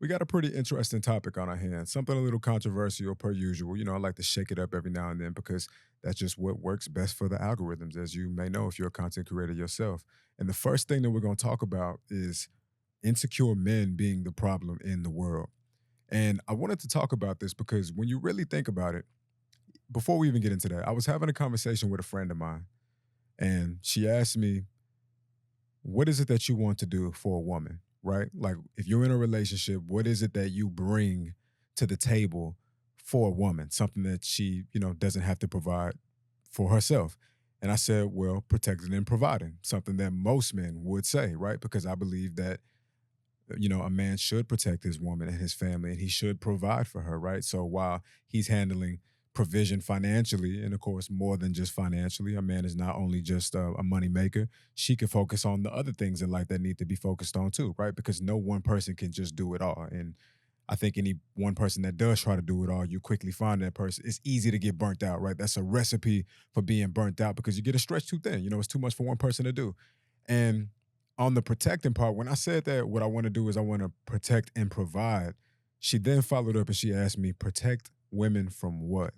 We got a pretty interesting topic on our hands, something a little controversial per usual. I like to shake it up every now and then because that's just what works best for the algorithms, as you may know if you're a content creator yourself. And the first thing that we're going to talk about is insecure men being the problem in the world. And I wanted to talk about this because when you really think about it, before we even get into that, I was having a conversation with a friend of mine, and she asked me, what is it that you want to do for a woman, right? Like, if you're in a relationship, what is it that you bring to the table for a woman? Something that she, doesn't have to provide for herself. And I said, well, protecting and providing, something that most men would say, right? Because I believe that, a man should protect his woman and his family and he should provide for her, right? So while he's handling provision financially, and of course, more than just financially, a man is not only just a money maker, she can focus on the other things in life that need to be focused on too, right? Because no one person can just do it all. And I think any one person that does try to do it all, you quickly find that person. It's easy to get burnt out, right? That's a recipe for being burnt out because you get a stretch too thin. It's too much for one person to do. And on the protecting part, when I said that what I want to do is I want to protect and provide, she then followed up and she asked me, protect women from what?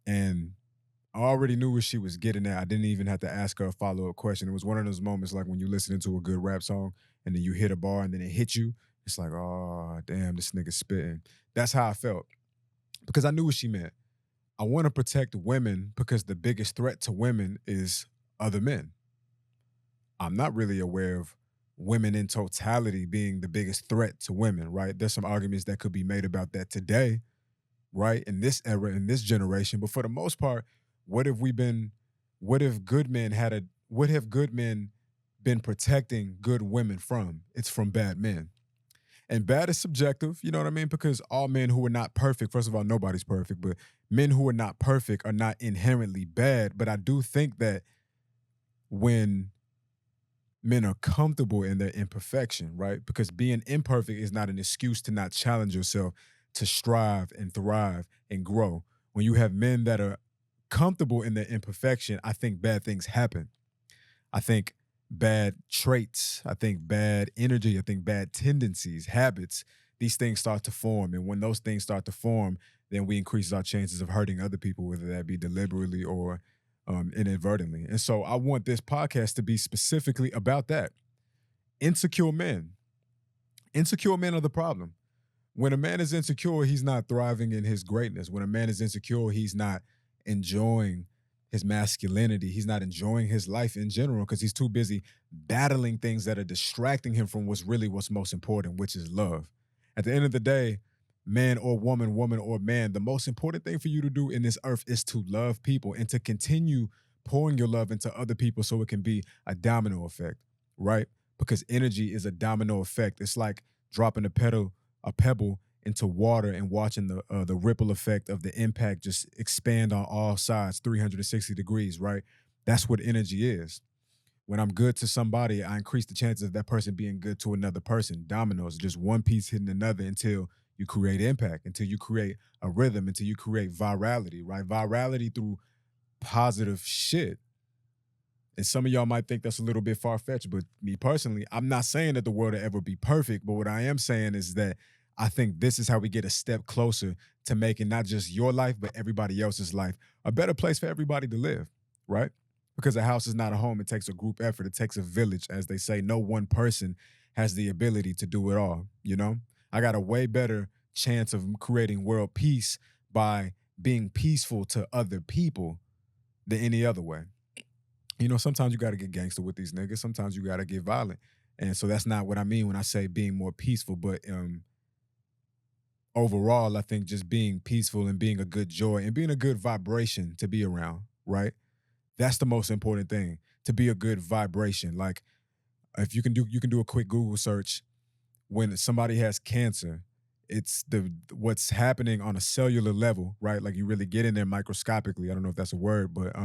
And I already knew what she was getting at. I didn't even have to ask her a follow-up question. It was one of those moments like when you're listening to a good rap song and then you hit a bar and then it hits you. It's like, oh, damn, this nigga's spitting. That's how I felt because I knew what she meant. I want to protect women because the biggest threat to women is other men. I'm not really aware of women in totality being the biggest threat to women, right? There's some arguments that could be made about that today, right? In this era, in this generation. But for the most part, what have we been, what if good men had a, what have good men been protecting good women from? It's from bad men. And bad is subjective, you know what I mean? Because all men who are not perfect, first of all, nobody's perfect, but men who are not perfect are not inherently bad. But I do think that when men are comfortable in their imperfection, right? Because being imperfect is not an excuse to not challenge yourself to strive and thrive and grow. When you have men that are comfortable in their imperfection, I think bad things happen. I think bad traits, I think bad energy, I think bad tendencies, habits, these things start to form. And when those things start to form, then we increase our chances of hurting other people, whether that be deliberately or inadvertently. And so I want this podcast to be specifically about that. Insecure men. Insecure men are the problem. When a man is insecure, he's not thriving in his greatness. When a man is insecure, he's not enjoying his masculinity. He's not enjoying his life in general because he's too busy battling things that are distracting him from what's most important, which is love. At the end of the day, man or woman, woman or man, the most important thing for you to do in this earth is to love people and to continue pouring your love into other people so it can be a domino effect, right? Because energy is a domino effect. It's like dropping a pebble into water and watching the ripple effect of the impact just expand on all sides 360 degrees, right? That's what energy is. When I'm good to somebody, I increase the chances of that person being good to another person. Dominoes, just one piece hitting another until you create impact, until you create a rhythm, until you create virality, right? Virality through positive shit. And some of y'all might think that's a little bit far fetched, but me personally, I'm not saying that the world will ever be perfect. But what I am saying is that I think this is how we get a step closer to making not just your life, but everybody else's life a better place for everybody to live, right? Because a house is not a home. It takes a group effort. It takes a village. As they say, no one person has the ability to do it all, you know? I got a way better chance of creating world peace by being peaceful to other people than any other way. Sometimes you got to get gangster with these niggas. Sometimes you got to get violent. And so that's not what I mean when I say being more peaceful. But overall, I think just being peaceful and being a good joy and being a good vibration to be around, right? That's the most important thing, to be a good vibration. Like if you can do a quick Google search when somebody has cancer, it's the what's happening on a cellular level, right? Like you really get in there microscopically. I don't know if that's a word, but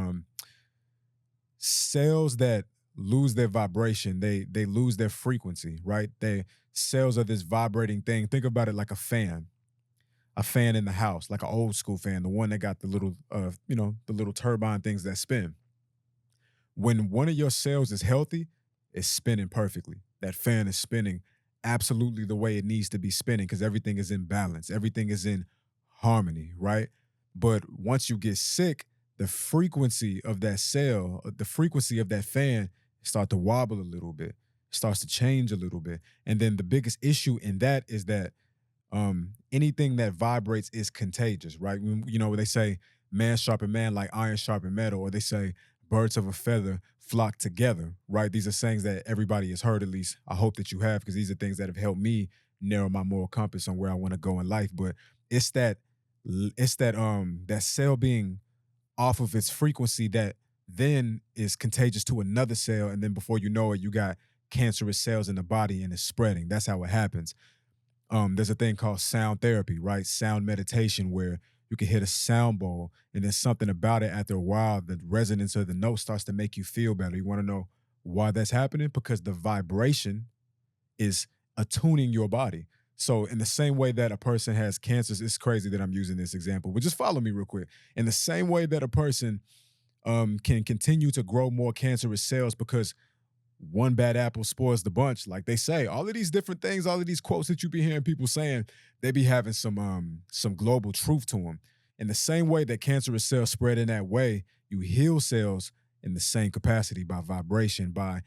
cells that lose their vibration, they lose their frequency, right? They cells are this vibrating thing. Think about it like a fan in the house, like an old school fan, the one that got the little the little turbine things that spin. When one of your cells is healthy, it's spinning perfectly. That fan is spinning absolutely the way it needs to be spinning because everything is in balance, everything is in harmony, right? But once you get sick, the frequency of that cell, the frequency of that fan start to wobble a little bit, starts to change a little bit. And then the biggest issue in that is that anything that vibrates is contagious, right? You know, they say man sharpen man like iron sharpen metal, or they say birds of a feather flock together, right? These are sayings that everybody has heard, at least I hope that you have, because these are things that have helped me narrow my moral compass on where I want to go in life. But it's that that cell being off of its frequency that then is contagious to another cell, and then before you know it, you got cancerous cells in the body and it's spreading. That's how it happens. There's a thing called sound therapy, right? Sound meditation, where you can hit a sound bowl and there's something about it after a while, the resonance of the note starts to make you feel better. You want to know why that's happening? Because the vibration is attuning your body. So, in the same way that a person has cancers, it's crazy that I'm using this example, but just follow me real quick. In the same way that a person can continue to grow more cancerous cells because one bad apple spoils the bunch. Like they say, all of these different things, all of these quotes that you be hearing people saying, they be having some global truth to them. In the same way that cancerous cells spread in that way, you heal cells in the same capacity by vibration, by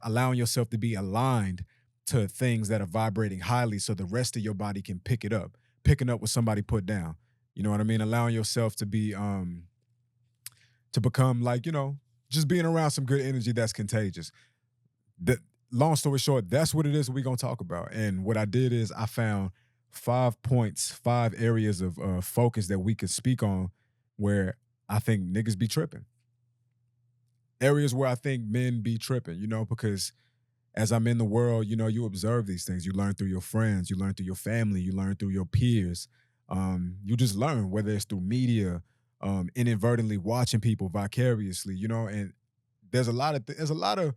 allowing yourself to be aligned to things that are vibrating highly so the rest of your body can pick it up, picking up what somebody put down. You know what I mean? Allowing yourself to be to become like, just being around some good energy that's contagious. The long story short, that's what it is we're gonna talk about. And what I did is I found 5 points, 5 areas of focus that we could speak on where I think niggas be tripping. Areas where I think men be tripping, because as I'm in the world, you observe these things. You learn through your friends, you learn through your family, you learn through your peers. You just learn, whether it's through media, inadvertently watching people vicariously, and there's a lot of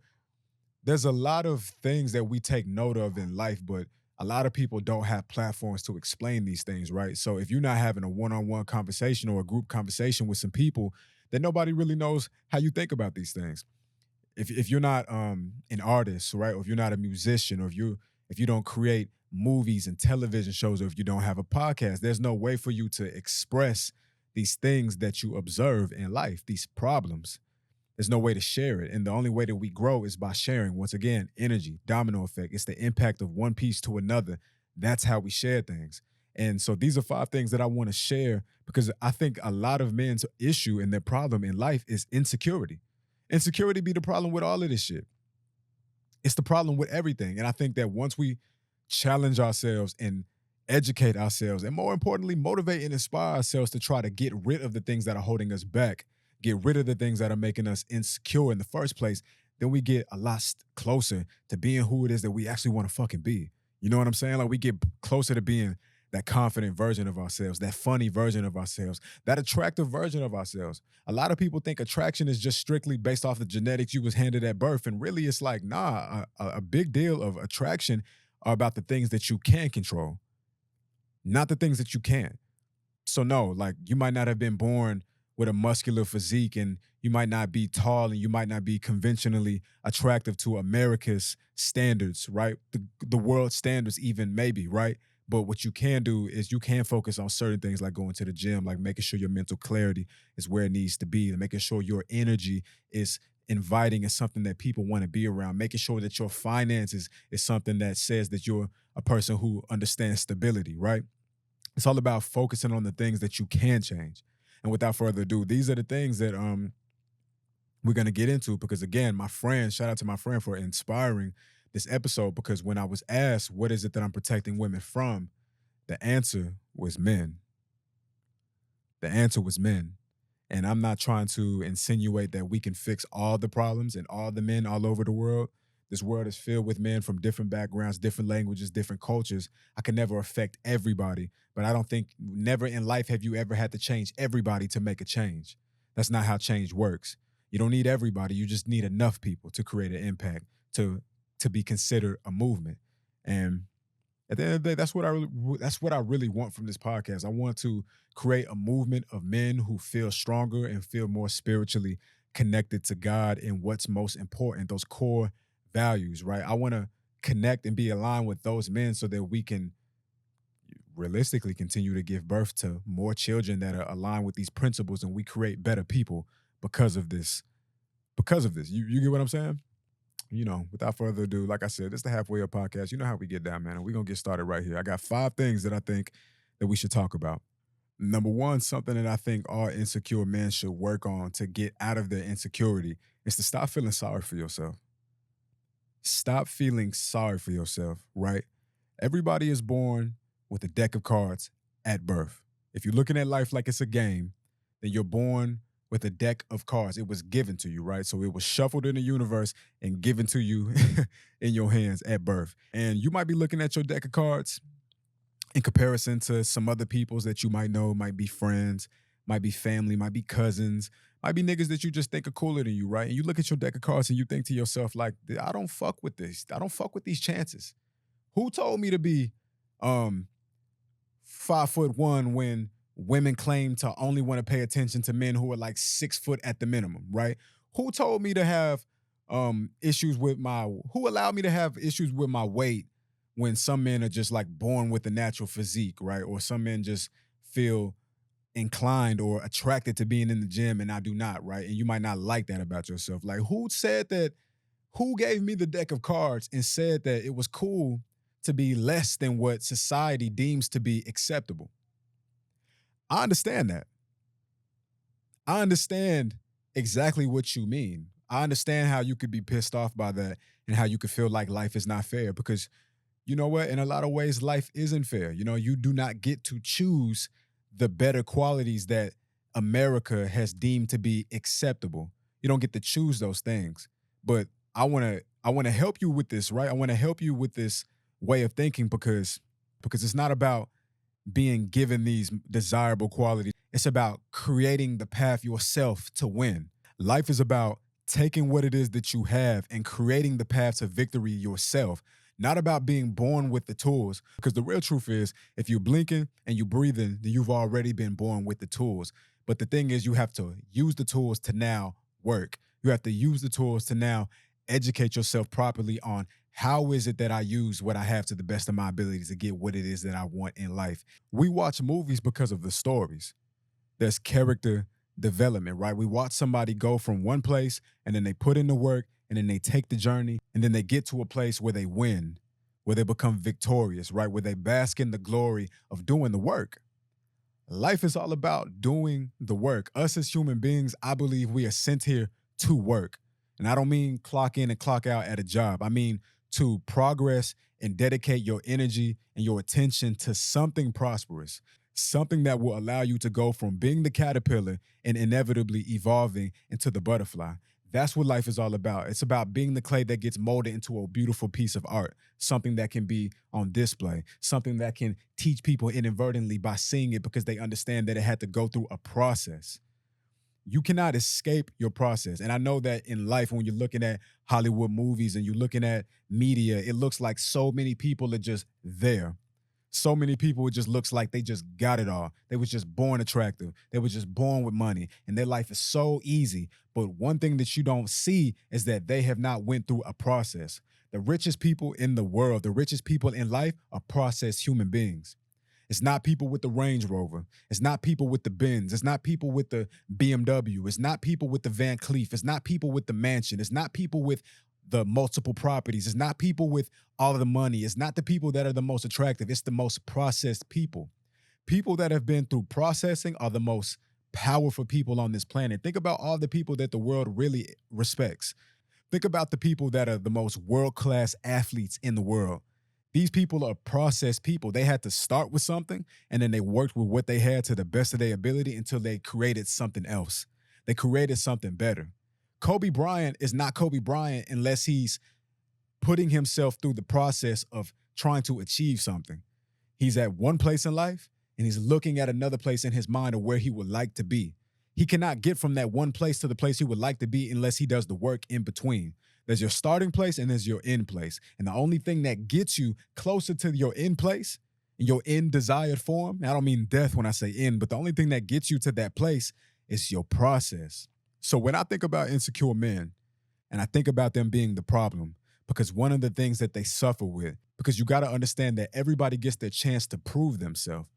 there's a lot of things that we take note of in life, but a lot of people don't have platforms to explain these things, right? So if you're not having a one-on-one conversation or a group conversation with some people, then nobody really knows how you think about these things. If you're not an artist, right, or if you're not a musician, or if you don't create movies and television shows, or if you don't have a podcast, there's no way for you to express these things that you observe in life, these problems. There's no way to share it. And the only way that we grow is by sharing. Once again, energy, domino effect. It's the impact of one piece to another. That's how we share things. And so these are 5 things that I want to share because I think a lot of men's issue and their problem in life is insecurity. Insecurity be the problem with all of this shit. It's the problem with everything. And I think that once we challenge ourselves and educate ourselves, and more importantly, motivate and inspire ourselves to try to get rid of the things that are holding us back, get rid of the things that are making us insecure in the first place, then we get a lot closer to being who it is that we actually want to fucking be. You know what I'm saying? Like we get closer to being that confident version of ourselves, that funny version of ourselves, that attractive version of ourselves. A lot of people think attraction is just strictly based off the genetics you was handed at birth. And really it's like, nah, a big deal of attraction are about the things that you can control, not the things that you can't. So no, like you might not have been born with a muscular physique and you might not be tall and you might not be conventionally attractive to America's standards, right? The world standards even maybe, right? But what you can do is you can focus on certain things like going to the gym, like making sure your mental clarity is where it needs to be, and making sure your energy is inviting and something that people want to be around, making sure that your finances is something that says that you're a person who understands stability, right? It's all about focusing on the things that you can change. And without further ado, these are the things that we're gonna get into because again, my friend, shout out to my friend for inspiring this episode because when I was asked what is it that I'm protecting women from, the answer was men. The answer was men. And I'm not trying to insinuate that we can fix all the problems and all the men all over the world. This world is filled with men from different backgrounds, different languages, different cultures. I can never affect everybody, but I don't think never in life have you ever had to change everybody to make a change. That's not how change works. You don't need everybody. You just need enough people to create an impact, to be considered a movement. And at the end of the day, that's what I really want from this podcast. I want to create a movement of men who feel stronger and feel more spiritually connected to God and what's most important, those core values, right? I want to connect and be aligned with those men so that we can realistically continue to give birth to more children that are aligned with these principles, and we create better people because of this. Because of this. You get what I'm saying? Without further ado, like I said, this is the Halfway Up podcast. You know how we get down, man. And we're going to get started right here. I got 5 things that I think that we should talk about. Number one, something that I think all insecure men should work on to get out of their insecurity is to stop feeling sorry for yourself. Stop feeling sorry for yourself, right? Everybody is born with a deck of cards at birth. If you're looking at life like it's a game, then you're born with a deck of cards. It was given to you, right? So it was shuffled in the universe and given to you in your hands at birth. And you might be looking at your deck of cards in comparison to some other people's that you might know, might be friends, might be family, might be cousins, might be niggas that you just think are cooler than you, right? And you look at your deck of cards and you think to yourself, like, I don't fuck with this. I don't fuck with these chances. Who told me to be 5'1" when women claim to only want to pay attention to men who are like 6 foot at the minimum, right? Who told me to have who allowed me to have issues with my weight when some men are just like born with a natural physique, right? Or some men just feel inclined or attracted to being in the gym and I do not, right? And you might not like that about yourself. Like, who gave me the deck of cards and said that it was cool to be less than what society deems to be acceptable? I understand that. I understand exactly what you mean. I understand how you could be pissed off by that and how you could feel like life is not fair because you know what? In a lot of ways, life isn't fair. You do not get to choose the better qualities that America has deemed to be acceptable. You don't get to choose those things. But I want to help you with this, right? I want to help you with this way of thinking because it's not about being given these desirable qualities. It's about creating the path yourself to win. Life is about taking what it is that you have and creating the path to victory yourself. Not about being born with the tools, because the real truth is, if you're blinking and you're breathing, then you've already been born with the tools. But the thing is, you have to use the tools to now work. You have to use the tools to now educate yourself properly on how is it that I use what I have to the best of my ability to get what it is that I want in life. We watch movies because of the stories. There's character development, right? We watch somebody go from one place and then they put in the work and then they take the journey and then they get to a place where they win, where they become victorious, right? Where they bask in the glory of doing the work. Life is all about doing the work. Us as human beings, I believe we are sent here to work. And I don't mean clock in and clock out at a job. I mean to progress and dedicate your energy and your attention to something prosperous, something that will allow you to go from being the caterpillar and inevitably evolving into the butterfly. That's what life is all about. It's about being the clay that gets molded into a beautiful piece of art, something that can be on display, something that can teach people inadvertently by seeing it because they understand that it had to go through a process. You cannot escape your process. And I know that in life, when you're looking at Hollywood movies and you're looking at media, it looks like so many people are just there. So many people, it just looks like they just got it all. They was just born attractive. They was just born with money and their life is so easy. But one thing that you don't see is that they have not went through a process. The richest people in the world, the richest people in life are processed human beings. It's not people with the Range Rover. It's not people with the Benz. It's not people with the BMW. It's not people with the Van Cleef. It's not people with the mansion. It's not people with the multiple properties. It's not people with all of the money. It's not the people that are the most attractive. It's the most processed people. People that have been through processing are the most powerful people on this planet. Think about all the people that the world really respects. Think about the people that are the most world-class athletes in the world. These people are processed people. They had to start with something, and then they worked with what they had to the best of their ability until they created something else. They created something better. Kobe Bryant is not Kobe Bryant unless he's putting himself through the process of trying to achieve something. He's at one place in life, and he's looking at another place in his mind of where he would like to be. He cannot get from that one place to the place he would like to be unless he does the work in between. There's your starting place and there's your end place. And the only thing that gets you closer to your end place, your end desired form, I don't mean death when I say end, but the only thing that gets you to that place is your process. So when I think about insecure men, and I think about them being the problem, because one of the things that they suffer with, because you got to understand that everybody gets their chance to prove themselves.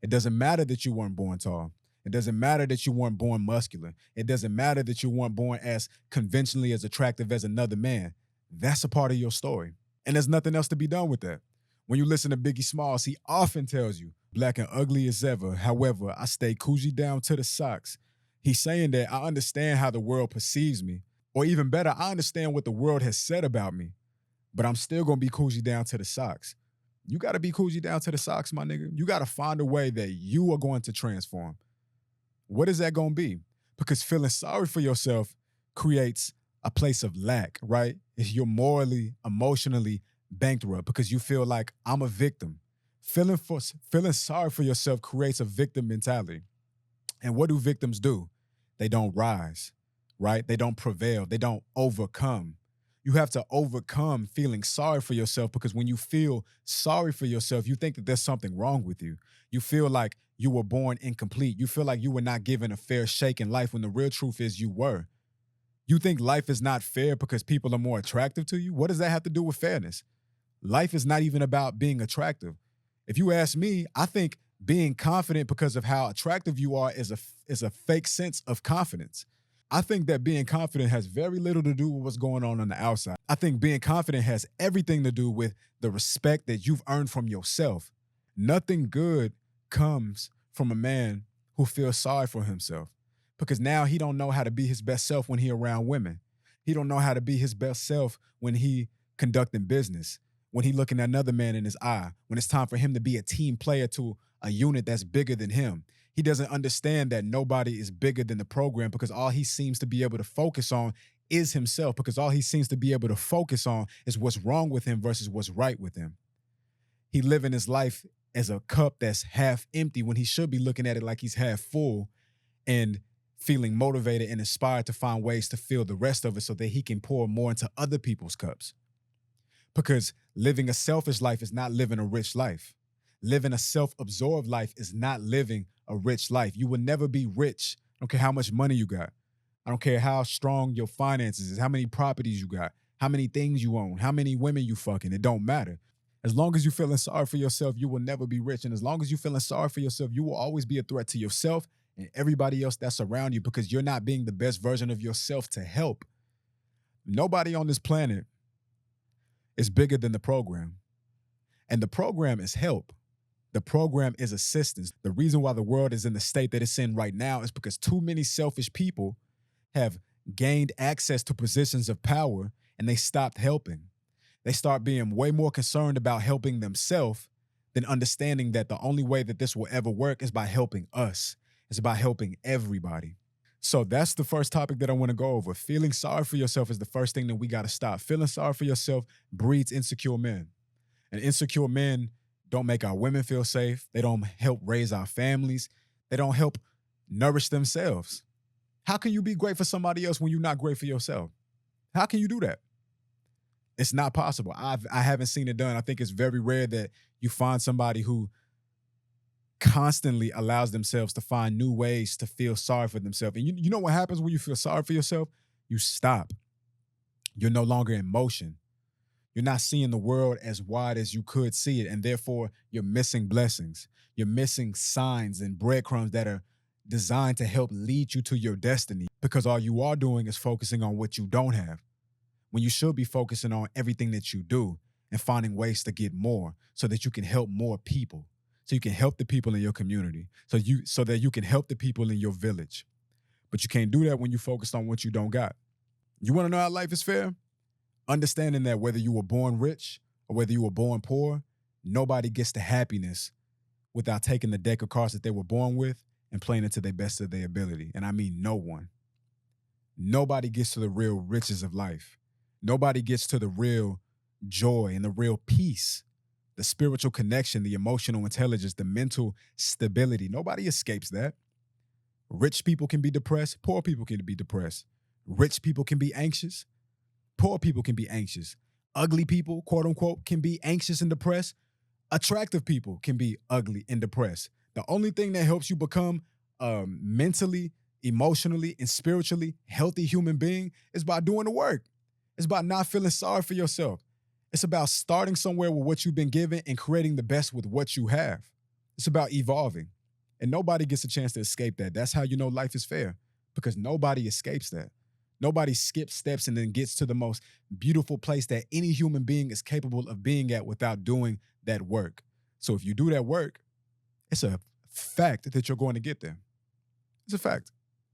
It doesn't matter that you weren't born tall. It doesn't matter that you weren't born muscular. It doesn't matter that you weren't born as conventionally as attractive as another man. That's a part of your story. And there's nothing else to be done with that. When you listen to Biggie Smalls, he often tells you, black and ugly as ever. However, I stay Coogee down to the socks. He's saying that I understand how the world perceives me. Or even better, I understand what the world has said about me, but I'm still gonna be Coogee down to the socks. You gotta be Coogee down to the socks, my nigga. You gotta find a way that you are going to transform. What is that gonna be? Because feeling sorry for yourself creates a place of lack, right? If you're morally, emotionally bankrupt because you feel like I'm a victim. Feeling sorry for yourself creates a victim mentality. And what do victims do? They don't rise, right? They don't prevail. They don't overcome. You have to overcome feeling sorry for yourself, because when you feel sorry for yourself, you think that there's something wrong with you. You feel like you were born incomplete. You feel like you were not given a fair shake in life, when the real truth is you were. You think life is not fair because people are more attractive to you? What does that have to do with fairness? Life is not even about being attractive. If you ask me, I think being confident because of how attractive you are is a fake sense of confidence. I think that being confident has very little to do with what's going on the outside. I think being confident has everything to do with the respect that you've earned from yourself. Nothing good comes from a man who feels sorry for himself, because now he don't know how to be his best self when he around women. He don't know how to be his best self when he conducting business, when he looking at another man in his eye, when it's time for him to be a team player to a unit that's bigger than him. He doesn't understand that nobody is bigger than the program, because all he seems to be able to focus on is himself, because all he seems to be able to focus on is what's wrong with him versus what's right with him. He living his life as a cup that's half empty when he should be looking at it like he's half full, and feeling motivated and inspired to find ways to fill the rest of it so that he can pour more into other people's cups. Because living a selfish life is not living a rich life. Living a self-absorbed life is not living a rich life. You will never be rich. I don't care how much money you got. I don't care how strong your finances is, how many properties you got, how many things you own, how many women you fucking. It don't matter. As long as you're feeling sorry for yourself, you will never be rich. And as long as you're feeling sorry for yourself, you will always be a threat to yourself and everybody else that's around you, because you're not being the best version of yourself to help. Nobody on this planet is bigger than the program. And the program is help. The program is assistance. The reason why the world is in the state that it's in right now is because too many selfish people have gained access to positions of power, and they stopped helping. They start being way more concerned about helping themselves than understanding that the only way that this will ever work is by helping us. It's about helping everybody. So that's the first topic that I want to go over. Feeling sorry for yourself is the first thing that we got to stop. Feeling sorry for yourself breeds insecure men. And insecure men don't make our women feel safe. They don't help raise our families. They don't help nourish themselves. How can you be great for somebody else when you're not great for yourself? How can you do that? It's not possible. I haven't seen it done. I think it's very rare that you find somebody who constantly allows themselves to find new ways to feel sorry for themselves. And you know what happens when you feel sorry for yourself? You stop. You're no longer in motion. You're not seeing the world as wide as you could see it, and therefore you're missing blessings. You're missing signs and breadcrumbs that are designed to help lead you to your destiny, because all you are doing is focusing on what you don't have, when you should be focusing on everything that you do and finding ways to get more so that you can help more people, so you can help the people in your community, so that you can help the people in your village. But you can't do that when you focus on what you don't got. You want to know how life is fair? Understanding that whether you were born rich or whether you were born poor, nobody gets to happiness without taking the deck of cards that they were born with and playing it to the best of their ability. And I mean no one. Nobody gets to the real riches of life. Nobody gets to the real joy and the real peace, the spiritual connection, the emotional intelligence, the mental stability. Nobody escapes that. Rich people can be depressed. Poor people can be depressed. Rich people can be anxious. Poor people can be anxious. Ugly people, quote unquote, can be anxious and depressed. Attractive people can be ugly and depressed. The only thing that helps you become a mentally, emotionally, and spiritually healthy human being is by doing the work. It's about not feeling sorry for yourself. It's about starting somewhere with what you've been given and creating the best with what you have. It's about evolving. And nobody gets a chance to escape that. That's how you know life is fair, because nobody escapes that. Nobody skips steps and then gets to the most beautiful place that any human being is capable of being at without doing that work. So if you do that work, it's a fact that you're going to get there. It's a fact.